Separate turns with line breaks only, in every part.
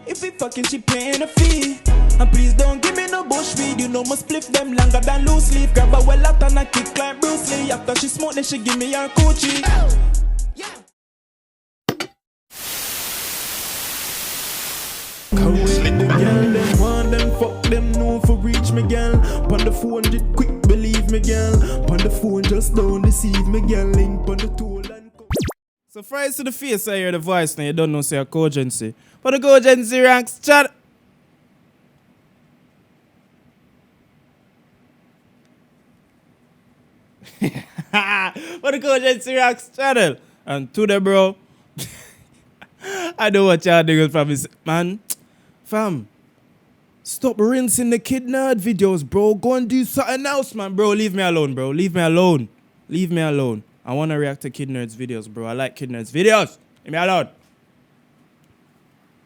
If we fucking, she paying a fee. And please don't give me no bush weed. You know must split them longer than loose leaf. Grab a well out and I kick like Bruce Lee. After she smoke, then she give me her coochie. With the girl, them want them, fuck them, no for reach me, girl. Pon the 400, quick believe me, girl. Pon the phone, just don't deceive me, girl. Link pon the tool and so fries to the face, I hear the voice now. You don't know say a cogency. For the cogency ranks, chat. For the cogency ranks channel. And to the bro. I know what y'all niggas from is, man. Fam, stop rinsing the kid nerd videos, bro. Go and do something else, man, bro. Leave me alone, bro. Leave me alone. Leave me alone. I want to react to kid nerds videos, bro. I like kid nerds videos. Leave me alone.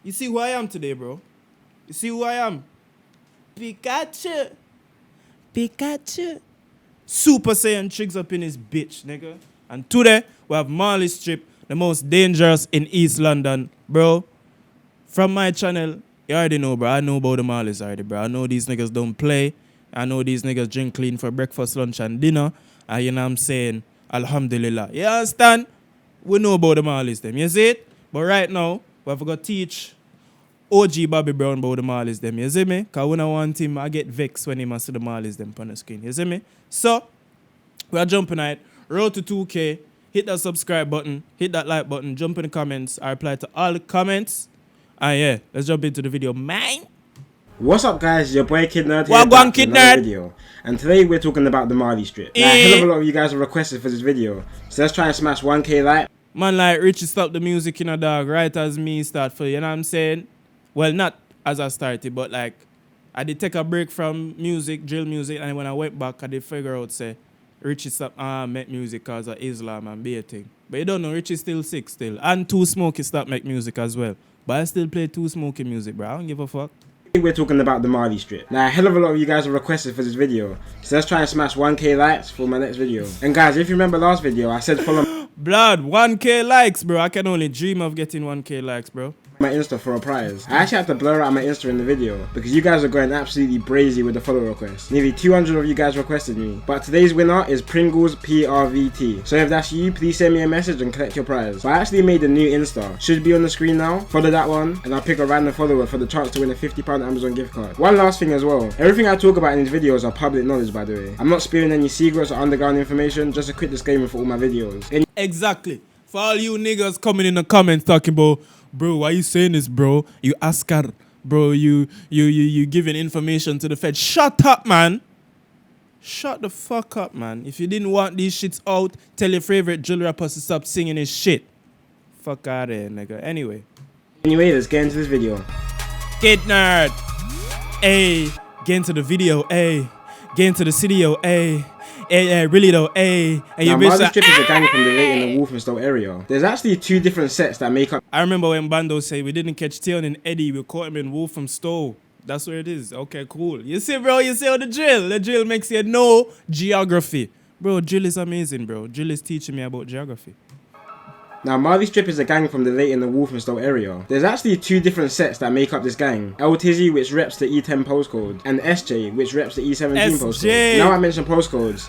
You see who I am today, bro? You see who I am? Pikachu. Pikachu. Super Saiyan Triggs up in his bitch, nigga. And today, we have Malistrip, the most dangerous in East London, bro. From my channel, you already know, bro. I know about the Marlies already, bro. I know these niggas don't play. I know these niggas drink clean for breakfast, lunch, and dinner. And you know what I'm saying? Alhamdulillah. You understand? We know about the Marlies, them. You see it? But right now, we have to go teach OG Bobby Brown about the Marlies, them. You see me? Because when I want him, I get vexed when he must see the Marlies, them on the screen. You see me? So, we are jumping at it. Road to 2K. Hit that subscribe button. Hit that like button. Jump in the comments. I reply to all the comments. And yeah, let's jump into the video, man.
What's up, guys? Your boy Kid Nerd here.
Welcome, Kid Nerd.
Video. And today we're talking about the Malistrip. Now, a hell of a lot of you guys have requested for this video, so let's try and smash 1K like.
Man, like Richie stop the music in a dog right as me start for you know what I'm saying? Well, not as I started, but like I did take a break from music, drill music, and when I went back, I did figure out say Richie stop make music cause of Islam and be a thing. But you don't know, Richie still sick still, and Too Smoky stop make music as well. But I still play Too Smoky music, bro. I don't give a fuck.
We're talking about the Malistrip. Now, a hell of a lot of you guys have requested for this video, so let's try and smash 1K likes for my next video. And guys, if you remember last video, I said follow
Blood, 1K likes, bro. I can only dream of getting 1K likes, bro.
my Insta for a prize. I actually had to blur out my Insta in the video because you guys are going absolutely brazy with the follow requests. Nearly 200 of you guys requested me. But today's winner is Pringles PRVT. So if that's you, please send me a message and collect your prize. But I actually made a new Insta. Should be on the screen now. Follow that one and I'll pick a random follower for the chance to win a £50 Amazon gift card. One last thing as well. Everything I talk about in these videos are public knowledge, by the way. I'm not spewing any secrets or underground information. Just a quick disclaimer for all my videos.
Exactly. For all you niggas coming in the comments talking about, bro, why you saying this, bro? You askar, bro, you giving information to the Fed. Shut up, man. Shut the fuck up, man. If you didn't want these shits out, tell your favorite drill rapper to stop singing his shit. Fuck out of here, nigga. Anyway,
let's get into this video.
Kid Nerd. Ayy. Get into the video, ayy. Get into the studio, ayy. Hey, really though, hey.
Now, Malistrip is a gang from the Leyton and Walthamstow area. There's actually two different sets that make up.
I remember when Bando say we didn't catch Tion and Eddie, we caught him in Walthamstow. That's where it is. Okay, cool. You see, bro, you see how the drill makes you know geography. Bro, drill is amazing, bro. Drill is teaching me about geography.
Now, Malistrip is a gang from the Leyton and Walthamstow area. There's actually two different sets that make up this gang. El Tizzy, which reps the E10 postcode, and SJ, which reps the E17 postcode. Now I mention postcodes.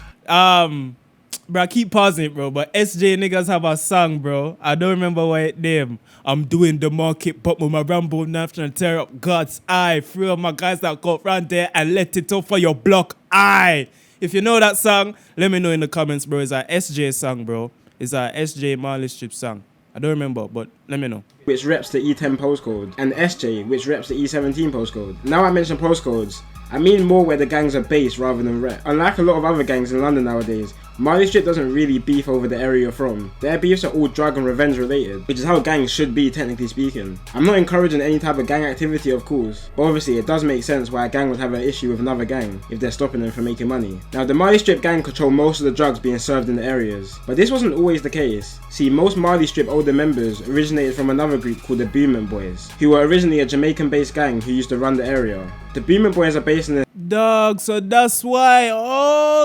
Bro, I keep pausing it, bro, but SJ niggas have a song, bro. I don't remember what it name. I'm doing the market, but with my Rambo knife trying to tear up God's eye. Three of my guys that got round there and let it off for your block eye. If you know that song, let me know in the comments, bro. It's a SJ song, bro. It's a SJ Malistrip song. I don't remember, but let me know.
Which reps the E10 postcode, and SJ, which reps the E17 postcode. Now I mention postcodes, I mean more where the gangs are based rather than rep. Unlike a lot of other gangs in London nowadays, Malistrip doesn't really beef over the area you're from. Their beefs are all drug and revenge related, which is how gangs should be technically speaking. I'm not encouraging any type of gang activity, of course, but obviously it does make sense why a gang would have an issue with another gang if they're stopping them from making money. Now, the Malistrip gang control most of the drugs being served in the areas, but this wasn't always the case. See, most Malistrip older members originated from another group called the Booming Boys, who were originally a Jamaican-based gang who used to run the area. The Booming Boys are based in the
dog, so that's why.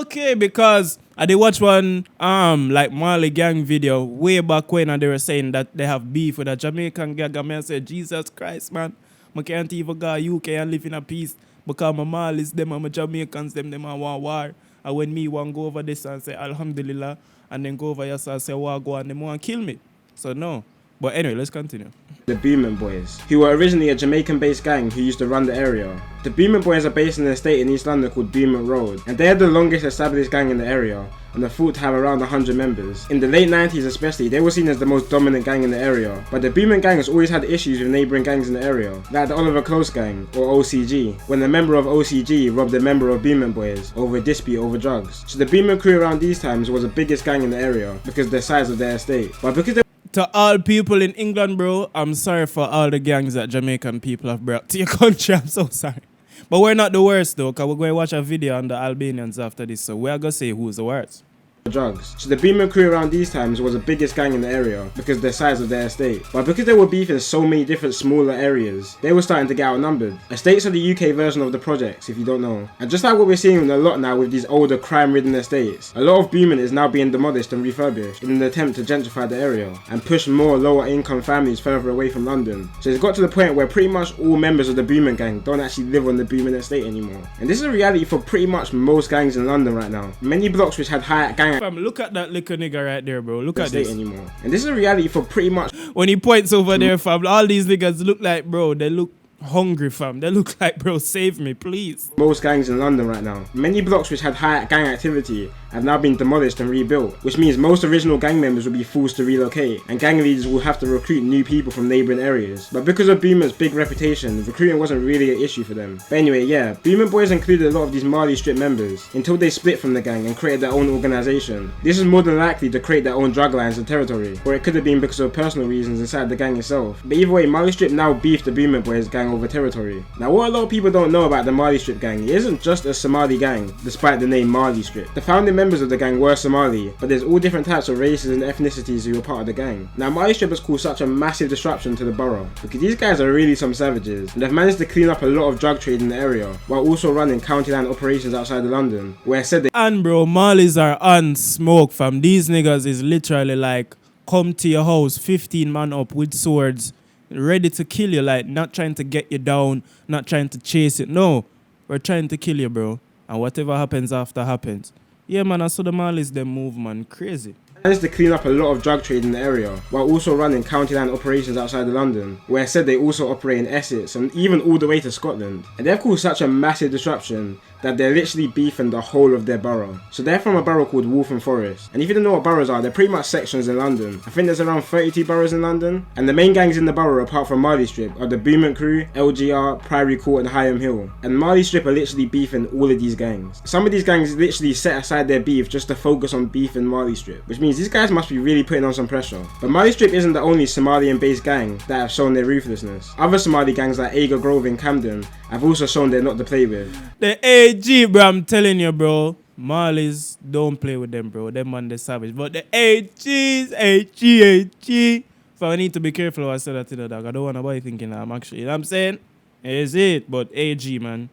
Okay, because I did watch one like Marley gang video way back when, and they were saying that they have beef with a Jamaican gang. And I said, Jesus Christ, man, I can't even go UK and live in a peace. Because my Malis, them and my Jamaicans, them and want war. And when me want go over this and say Alhamdulillah, and then go over here and say Wagwan, and them want kill me. So no. But anyway, let's continue.
The Booming Boys, who were originally a Jamaican-based gang who used to run the area. The Booming Boys are based in an estate in East London called Booming Road, and they are the longest established gang in the area, and are thought to have around 100 members. In the late 90s especially, they were seen as the most dominant gang in the area, but the Booming gang has always had issues with neighbouring gangs in the area, like the Oliver Close gang, or OCG, when a member of OCG robbed a member of Booming Boys over a dispute over drugs. So the Booming crew around these times was the biggest gang in the area, because of the size of their estate. But because they
to all people in England, bro, I'm sorry for all the gangs that Jamaican people have brought to your country. I'm so sorry. But we're not the worst, though, because we're going to watch a video on the Albanians after this. So we're going to say who's the worst.
Drugs. So the Booming crew around these times was the biggest gang in the area because of the size of their estate. But because they were beefing so many different smaller areas, they were starting to get outnumbered. Estates are the UK version of the projects, if you don't know. And just like what we're seeing a lot now with these older crime-ridden estates, a lot of Booming is now being demolished and refurbished in an attempt to gentrify the area and push more lower income families further away from London. So it's got to the point where pretty much all members of the Booming gang don't actually live on the Booming estate anymore. And this is a reality for pretty much most gangs in London right now. Many blocks which had high gang
Fam, look at that little nigga right there, bro. Look at this.
Anymore. And this is a reality for pretty much.
When he points over there, fam, all these niggas look like, bro, they look hungry, fam. They look like, bro, save me, please.
Most gangs in London right now. Many blocks which had high gang activity have now been demolished and rebuilt, which means most original gang members will be forced to relocate, and gang leaders will have to recruit new people from neighbouring areas. But because of Boomer's big reputation, recruiting wasn't really an issue for them. But anyway, yeah, Boomer Boys included a lot of these Malistrip members until they split from the gang and created their own organisation. This is more than likely to create their own drug lines and territory, or it could have been because of personal reasons inside the gang itself. But either way, Malistrip now beefed the Boomer Boys gang over territory. Now what a lot of people don't know about the Malistrip gang, it isn't just a Somali gang, despite the name Malistrip. The founding members of the gang were Somali, but there's all different types of races and ethnicities who were part of the gang. Now Malistrip has caused such a massive disruption to the borough, because these guys are really some savages, and they've managed to clean up a lot of drug trade in the area, while also running county line operations outside of London, where it said they
And bro, Malis are on smoke, fam. These niggas is literally like, come to your house, 15 man up with swords, ready to kill you, like not trying to get you down, not trying to chase it. No, we're trying to kill you, bro. And whatever happens after happens. Yeah, man, I saw the Malis them move, man. Crazy.
managed to clean up a lot of drug trade in the area, while also running county line operations outside of London, where it said they also operate in Essex and even all the way to Scotland. And they've caused such a massive disruption that they're literally beefing the whole of their borough. So they're from a borough called Waltham Forest. And if you don't know what boroughs are, they're pretty much sections in London. I think there's around 32 boroughs in London. And the main gangs in the borough, apart from Malistrip, are the Boomant Crew, LGR, Priory Court and Higham Hill. And Malistrip are literally beefing all of these gangs. Some of these gangs literally set aside their beef just to focus on beefing Malistrip, which means these guys must be really putting on some pressure. But Malistrip isn't the only Somalian-based gang that have shown their ruthlessness. Other Somali gangs like Aga Grove in Camden have also shown they're not to play with.
The AG, bro, I'm telling you, bro. Malis, don't play with them, bro. Them man, they savage. But the AGs, AG. So I need to be careful when I say that to the dog. I don't want nobody thinking I'm actually, you know what I'm saying? Is it? But AG, man.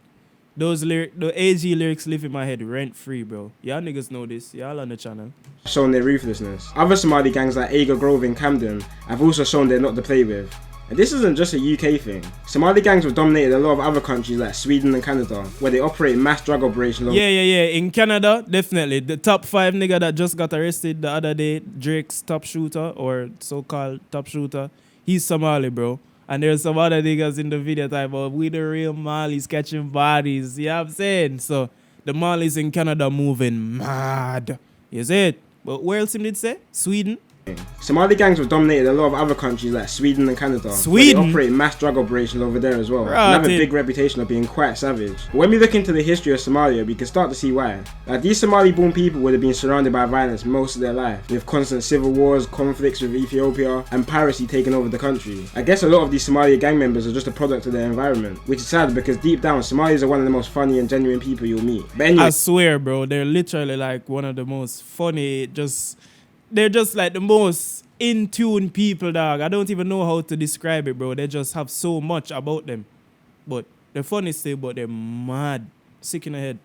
The AG lyrics live in my head rent free, bro. Y'all niggas know this. Y'all on the channel.
Shown their ruthlessness. Other Somali gangs like Aga Grove in Camden have also shown they're not to play with. And this isn't just a UK thing. Somali gangs have dominated a lot of other countries like Sweden and Canada, where they operate mass drug operations.
Yeah. In Canada, definitely. The top 5 nigga that just got arrested the other day, Drake's top shooter, or so-called top shooter, he's Somali, bro. And there's some other niggas in the video type of, we the real Malis catching bodies. You know what I'm saying? So, the Malis in Canada moving mad. You see it? But where else did it say? Sweden?
Somali gangs have dominated a lot of other countries like Sweden and Canada. Sweden? They operate mass drug operations over there as well. Right, and have a big reputation of being quite savage. But when we look into the history of Somalia, we can start to see why. Like, these Somali-born people would have been surrounded by violence most of their life, with constant civil wars, conflicts with Ethiopia, and piracy taking over the country. I guess a lot of these Somali gang members are just a product of their environment, which is sad because deep down, Somalis are one of the most funny and genuine people you'll meet. But anyway,
I swear, bro, they're literally like one of the most funny, they're just like the most in-tune people, dog. I don't even know how to describe it, bro. They just have so much about them. But the funny thing, but they're mad. Sick in the head.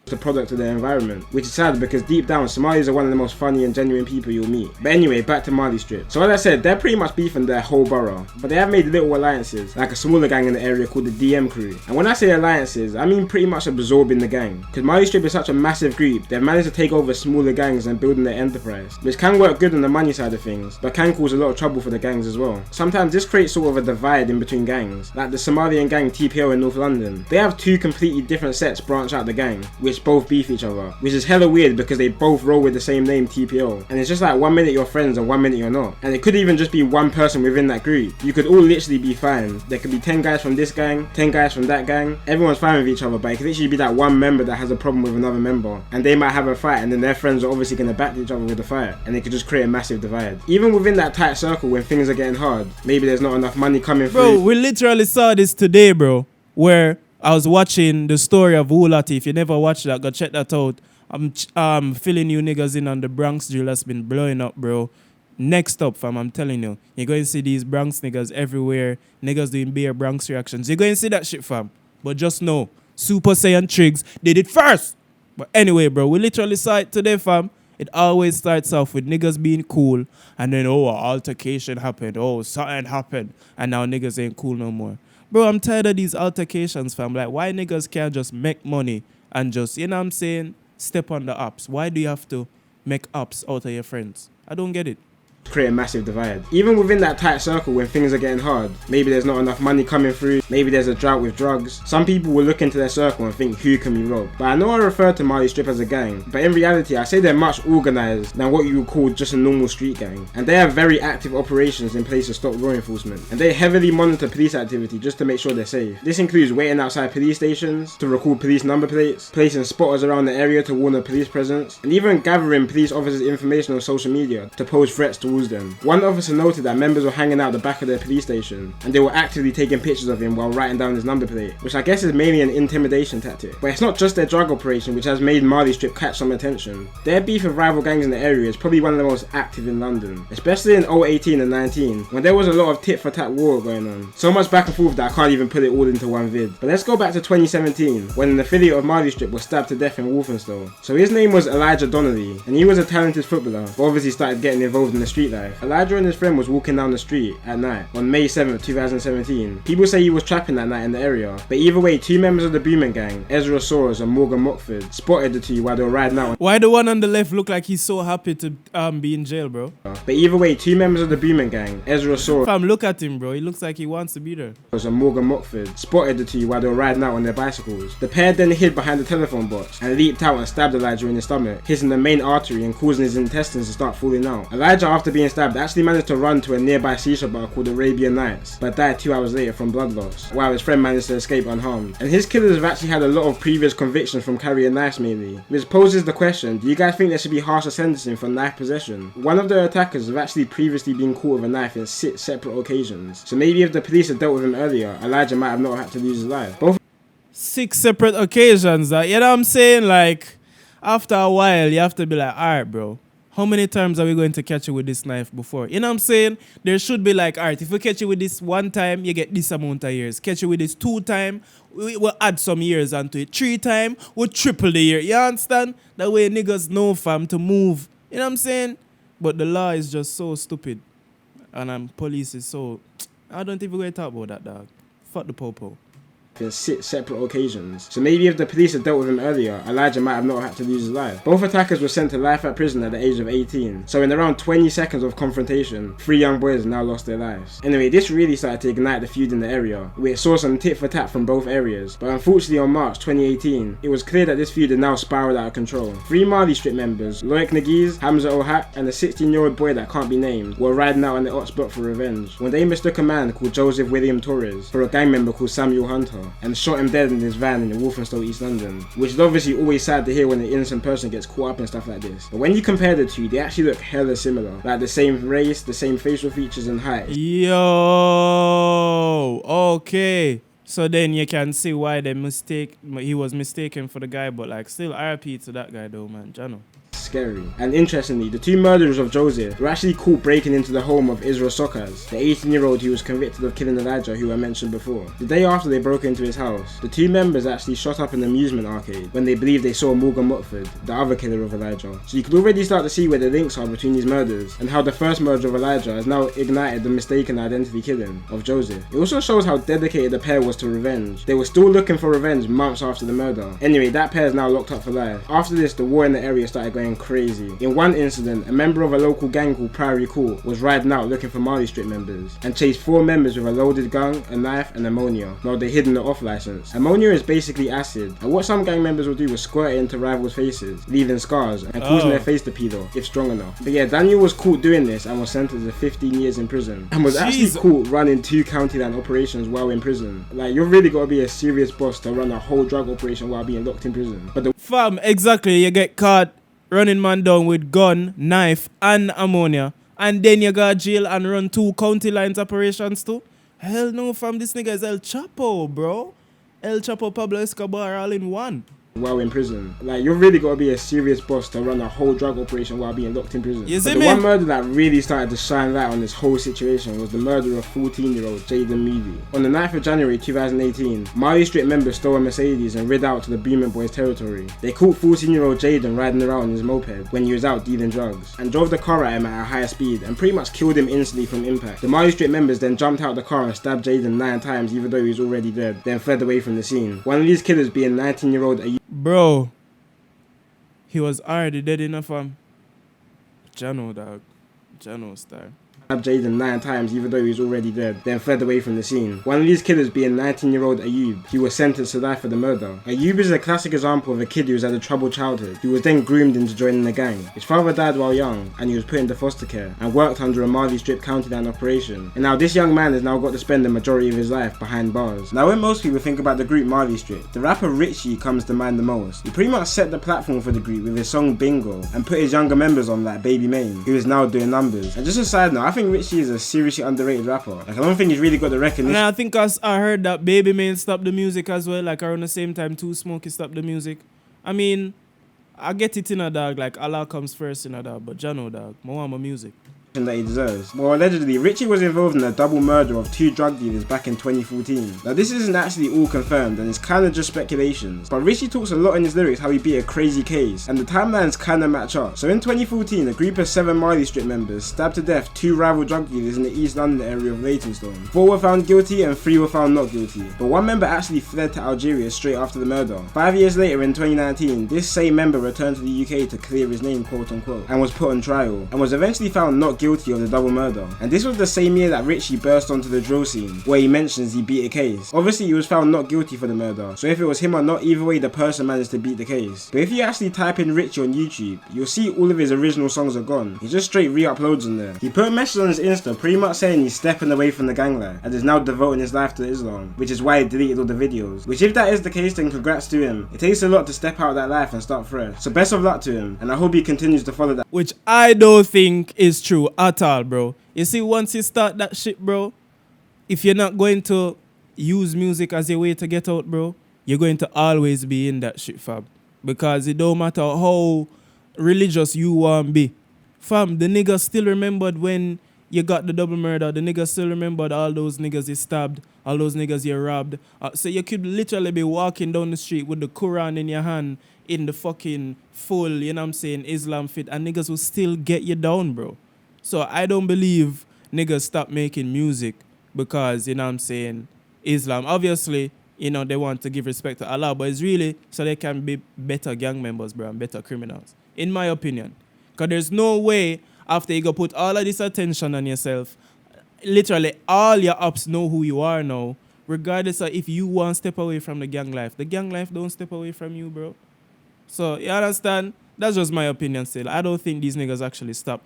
the product of their environment, which is sad because deep down Somalis are one of the most funny and genuine people you'll meet. But anyway, back to Malistrip. So as I said, they're pretty much beefing their whole borough, but they have made little alliances, like a smaller gang in the area called the DM crew. And when I say alliances, I mean pretty much absorbing the gang, because Malistrip is such a massive group, they've managed to take over smaller gangs and building their enterprise, which can work good on the money side of things, but can cause a lot of trouble for the gangs as well. Sometimes this creates sort of a divide in between gangs, like the Somalian gang TPO in North London. They have two completely different sets branch out the gang, which both beef each other, which is hella weird because they both roll with the same name TPO, and it's just like 1 minute you're friends and 1 minute you're not. And it could even just be one person within that group. You could all literally be fine. There could be 10 guys from this gang, 10 guys from that gang, everyone's fine with each other, but it could literally be that one member that has a problem with another member, and they might have a fight, and then their friends are obviously going to back each other with the fight, and it could just create a massive divide. Even within that tight circle when things are getting hard, maybe there's not enough money coming through.
Bro, we literally saw this today, bro, where I was watching the story of Woolati. If you never watched that, go check that out. I'm filling you niggas in on the Bronx drill that's been blowing up, bro. Next up, fam, I'm telling you, you're going to see these Bronx niggas everywhere. Niggas doing bare Bronx reactions. You're going to see that shit, fam. But just know, Super Saiyan Triggs did it first. But anyway, bro, we literally saw it today, fam. It always starts off with niggas being cool, and then, oh, an altercation happened. Oh, something happened. And now niggas ain't cool no more. Bro, I'm tired of these altercations, fam. Like, why niggas can't just make money and just, you know what I'm saying, step on the ups? Why do you have to make ups out of your friends? I don't get it.
Create a massive divide. Even within that tight circle when things are getting hard, maybe there's not enough money coming through, maybe there's a drought with drugs, some people will look into their circle and think, who can we rob? But I know I refer to Malistrip as a gang, but in reality I say they're much organised than what you would call just a normal street gang, and they have very active operations in place to stop law enforcement, and they heavily monitor police activity just to make sure they're safe. This includes waiting outside police stations to record police number plates, placing spotters around the area to warn of police presence, and even gathering police officers' information on social media to pose threats towards them. One officer noted that members were hanging out the back of their police station, and they were actively taking pictures of him while writing down his number plate, which I guess is mainly an intimidation tactic. But it's not just their drug operation which has made Malistrip catch some attention. Their beef with rival gangs in the area is probably one of the most active in London, especially in 018 and 19, when there was a lot of tit for tat war going on. So much back and forth that I can't even put it all into one vid. But let's go back to 2017, when an affiliate of Malistrip was stabbed to death in Walthamstow. So his name was Elijah Donnelly, and he was a talented footballer, but obviously started getting involved in the street life. Elijah and his friend was walking down the street at night on May 7th, 2017. People say he was trapping that night in the area, but either way, two members of the Boomin gang, Ezra Soares and Morgan Mockford, spotted the two while they were riding out.
Why the one on the left look like he's so happy to be in jail, bro?
But either way, two members of the Boomin gang, Ezra Soares
Fam, look at him, bro. He looks like he wants to be there.
and Morgan Mockford, spotted the two while they were riding out on their bicycles. The pair then hid behind the telephone box and leaped out and stabbed Elijah in the stomach, hitting the main artery and causing his intestines to start falling out. Elijah, after being stabbed, actually managed to run to a nearby shisha bar called Arabian Nights, but died 2 hours later from blood loss, while his friend managed to escape unharmed. And his killers have actually had a lot of previous convictions from carrying knives mainly, which poses the question, do you guys think there should be harsher sentencing for knife possession? One of the attackers have actually previously been caught with a knife in 6 separate occasions, so maybe if the police had dealt with him earlier, Elijah might have not had to lose his life. Both
6 separate occasions, you know what I'm saying? Like, after a while, you have to be like, alright, bro. How many times are we going to catch you with this knife before? You know what I'm saying? There should be like, alright, if we catch you with this 1 time, you get this amount of years. Catch you with this 2 times, we'll add some years onto it. 3 times, we'll triple the year. You understand? That way niggas know, fam, to move. You know what I'm saying? But the law is just so stupid. And police is so... I don't even want to talk about that, dog. Fuck the popo.
in 6 separate occasions. So maybe if the police had dealt with him earlier, Elijah might have not had to lose his life. Both attackers were sent to life at prison at the age of 18. So in around 20 seconds of confrontation, 3 young boys now lost their lives. Anyway, this really started to ignite the feud in the area, which saw some tit for tat from both areas. But unfortunately on March 2018, it was clear that this feud had now spiraled out of control. 3 Malistrip members, Loic Nagiz, Hamza Ohak, and a 16-year-old boy that can't be named, were riding out on the Ots block for revenge, when they mistook a man called Joseph William Torres for a gang member called Samuel Hunter, and shot him dead in his van in Walthamstow, East London, which is obviously always sad to hear when an innocent person gets caught up in stuff like this. But when you compare the two, they actually look hella similar, like the same race, the same facial features and height.
Yo, okay. So then you can see why he was mistaken for the guy, but like still RP to that guy though, man, Jano.
scary. And interestingly, the two murderers of Joseph were actually caught breaking into the home of Israel Sockers, the 18-year-old who was convicted of killing Elijah, who I mentioned before. The day after they broke into his house, the two members actually shot up an amusement arcade when they believed they saw Morgan Motford, the other killer of Elijah. So you could already start to see where the links are between these murders, and how the first murder of Elijah has now ignited the mistaken identity killing of Joseph. It also shows how dedicated the pair was to revenge. They were still looking for revenge months after the murder. Anyway, that pair is now locked up for life. After this, the war in the area started going crazy. In one incident, a member of a local gang called Priory Court was riding out looking for Malistrip members, and chased 4 members with a loaded gun, a knife, and ammonia, while they hid in the off license. Ammonia is basically acid, and what some gang members will do was squirt it into rivals' faces, leaving scars, and causing their face to peel off, if strong enough. But yeah, Daniel was caught doing this and was sentenced to 15 years in prison, and was actually caught running 2 county line operations while in prison. Like, you've really got to be a serious boss to run a whole drug operation while being locked in prison. But the
Fam, exactly, you get caught running man down with gun, knife, and ammonia, and then you go to jail and run 2 county lines operations too? Hell no, fam, this nigga is El Chapo, bro. El Chapo, Pablo Escobar, all in one.
While in prison. Like, you've really got to be a serious boss to run a whole drug operation while being locked in prison.
You see
But the
me?
one murder that really started to shine light on this whole situation was the murder of 14-year-old Jayden Moody. On the 9th of January 2018, Malistrip members stole a Mercedes and rid out to the Beeman Boys territory. They caught 14-year-old Jayden riding around on his moped when he was out dealing drugs, and drove the car at him at a high speed and pretty much killed him instantly from impact. The Malistrip members then jumped out the car and stabbed Jayden 9 times even though he was already dead, then fled away from the scene. One of these killers being 19-year-old
Bro, he was already dead enough, fam. Jano, dog. Jano star.
Jayden 9 times even though he was already dead, then fled away from the scene. One of these killers being 19-year-old Ayub, he was sentenced to die for the murder. Ayub is a classic example of a kid who has had a troubled childhood, who was then groomed into joining the gang. His father died while young, and he was put into foster care, and worked under a Malistrip county line operation. And now this young man has now got to spend the majority of his life behind bars. Now when most people think about the group Malistrip, the rapper Richie comes to mind the most. He pretty much set the platform for the group with his song Bingo, and put his younger members on like Baby Maine, who is now doing numbers. And just a side note, I think Richie is a seriously underrated rapper. Like, I don't think he's really got the recognition.
And I think I heard that Baby Maine stopped the music as well, like around the same time Too Smokey stopped the music. I mean, I get it in a dog, like Allah comes first in a dog, but Jano dog, I want my music.
That he deserves. Well, allegedly, Richie was involved in a double murder of 2 drug dealers back in 2014. Now, this isn't actually all confirmed, and it's kind of just speculations, but Richie talks a lot in his lyrics how he beat a crazy case, and the timelines kind of match up. So in 2014, a group of 7 Malistrip members stabbed to death 2 rival drug dealers in the East London area of Leytonstone. 4 were found guilty and 3 were found not guilty, but one member actually fled to Algeria straight after the murder. 5 years later, in 2019, this same member returned to the UK to clear his name, quote unquote, and was put on trial, and was eventually found not guilty of the double murder. And this was the same year that Richie burst onto the drill scene, where he mentions he beat a case. Obviously, he was found not guilty for the murder, so if it was him or not, either way, the person managed to beat the case. But if you actually type in Richie on YouTube, you'll see all of his original songs are gone. He just straight re-uploads on there. He put a message on his Insta pretty much saying he's stepping away from the gang life and is now devoting his life to Islam, which is why he deleted all the videos. Which, if that is the case, then congrats to him. It takes a lot to step out of that life and start fresh. So best of luck to him, and I hope he continues to follow that.
Which I don't think is true at all, bro. You see, once you start that shit, bro, if you're not going to use music as a way to get out, bro, you're going to always be in that shit, fam. Because it don't matter how religious you want to be. Fam, the niggas still remembered when you got the double murder. The niggas still remembered all those niggas you stabbed, all those niggas you robbed. So you could literally be walking down the street with the Quran in your hand, in the fucking full, you know what I'm saying, Islam fit, and niggas will still get you down, bro. So I don't believe niggas stop making music because, you know what I'm saying, Islam. Obviously, you know, they want to give respect to Allah, but it's really so they can be better gang members, bro, and better criminals, in my opinion. Because there's no way after you go put all of this attention on yourself, literally all your ops know who you are now, regardless of if you want to step away from the gang life. The gang life don't step away from you, bro. So, you understand? That's just my opinion still. I don't think these niggas actually stop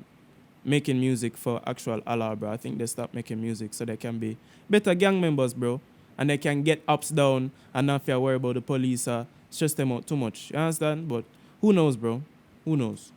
making music for actual Allah, bro. I think they stop making music so they can be better gang members, bro. And they can get ups down and not have to worry about the police stress them out too much. You understand? But who knows, bro? Who knows?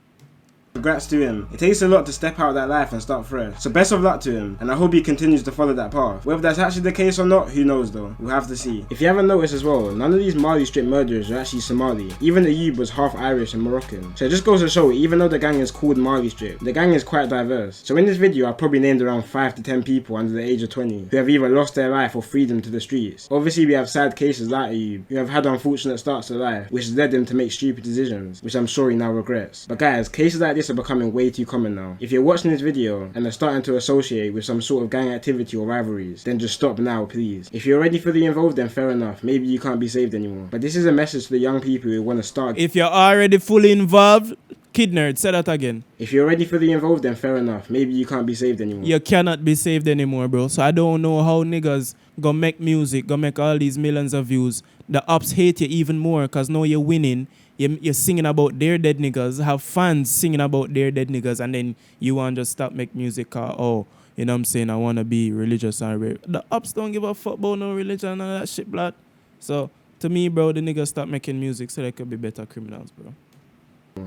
Congrats to him. It takes a lot to step out of that life and start fresh. So best of luck to him, and I hope he continues to follow that path. Whether that's actually the case or not, who knows though. We'll have to see. If you haven't noticed as well, none of these Malistrip murderers are actually Somali. Even Ayub was half Irish and Moroccan. So it just goes to show, even though the gang is called Malistrip, the gang is quite diverse. So in this video, I probably named around 5 to 10 people under the age of 20 who have either lost their life or freedom to the streets. Obviously we have sad cases like Ayub, who have had unfortunate starts to life, which has led them to make stupid decisions, which I'm sure he now regrets. But guys, cases like this are becoming way too common now. If you're watching this video and are starting to associate with some sort of gang activity or rivalries, then just stop now, please. If you're already fully involved, then fair enough, maybe you can't be saved anymore. But this is a message to the young people who want to start.
If you're already fully involved, Kid Nerd, say that again.
If you're already fully involved, then fair enough, maybe you can't be saved anymore.
You cannot be saved anymore, bro. So I don't know how niggas gonna make music, gonna make all these millions of views. The ops hate you even more because now you're winning. You're singing about their dead niggas, have fans singing about their dead niggas, and then you want to just stop make music. Oh, you know what I'm saying? I want to be religious and rare. The ops don't give a fuck about no religion and all that shit, blood. So to me, bro, the niggas stop making music so they could be better criminals, bro.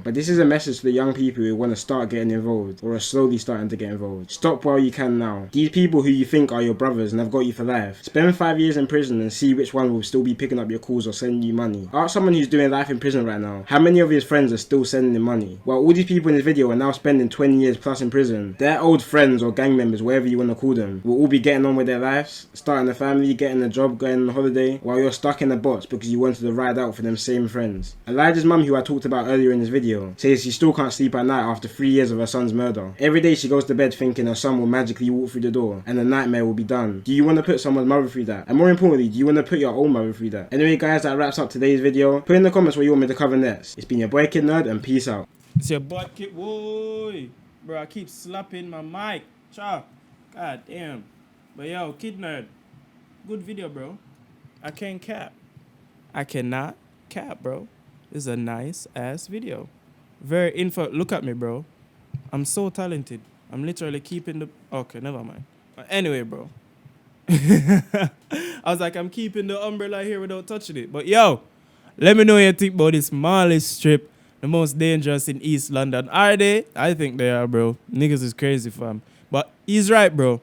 But this is a message to the young people who want to start getting involved or are slowly starting to get involved. Stop while you can now. These people who you think are your brothers and have got you for life, spend 5 years in prison and see which one will still be picking up your calls or sending you money. Ask someone who's doing life in prison right now, how many of his friends are still sending him money? While all these people in this video are now spending 20 years plus in prison, their old friends or gang members, whatever you want to call them, will all be getting on with their lives, starting a family, getting a job, going on holiday, while you're stuck in a box because you wanted to ride out for them same friends. Elijah's mum, who I talked about earlier in this video, says she still can't sleep at night after 3 years of her son's murder. Every day she goes to bed thinking her son will magically walk through the door and the nightmare will be done. Do you want to put someone's mother through that? And more importantly, do you want to put your own mother through that? Anyway guys, that wraps up today's video. Put in the comments what you want me to cover next. It's been your boy Kid Nerd and peace out.
It's your boy Kid. Whoa, bro, I keep slapping my mic. Cha. God damn. But yo, Kid Nerd, good video, bro. I can't cap. I cannot cap, bro. It's a nice ass video. Very info. Look at me, bro. I'm so talented. I'm literally keeping the... Okay, never mind. Anyway, bro. I was like, I'm keeping the umbrella here without touching it. But yo, let me know what you think about this Malistrip, the most dangerous in East London. Are they? I think they are, bro. Niggas is crazy, fam. But he's right, bro.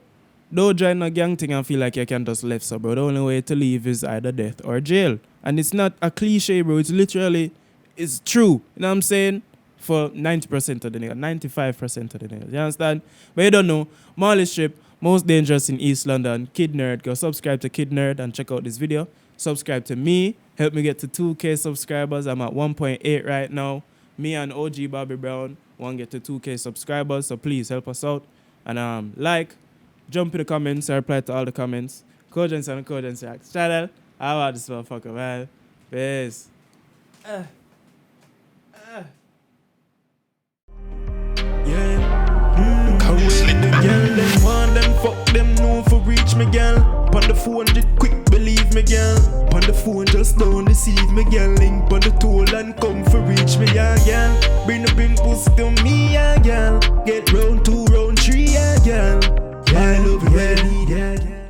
Don't join a gang thing and feel like you can just left, so bro. The only way to leave is either death or jail. And it's not a cliche, bro. It's literally... It's true. You know what I'm saying? For 90% of the niggas, 95% of the niggas. You understand? But you don't know. Malistrip, most dangerous in East London. Kid Nerd. Go subscribe to Kid Nerd and check out this video. Subscribe to me. Help me get to 2K subscribers. I'm at 1.8 right now. Me and OG Bobby Brown want to get to 2K subscribers. So please help us out. And like, jump in the comments. I reply to all the comments. Cogence and Cogence Reacts channel. How about this motherfucker, man? Peace. Them want them fuck them know for reach me girl. Pon the phone just quick believe me girl. Pon the phone just don't deceive me girl. Link pon the toll and come for reach me yeah girl. Bring pussy to me yeah girl. Get round 2 round 3 yeah girl. I love you yeah, yeah.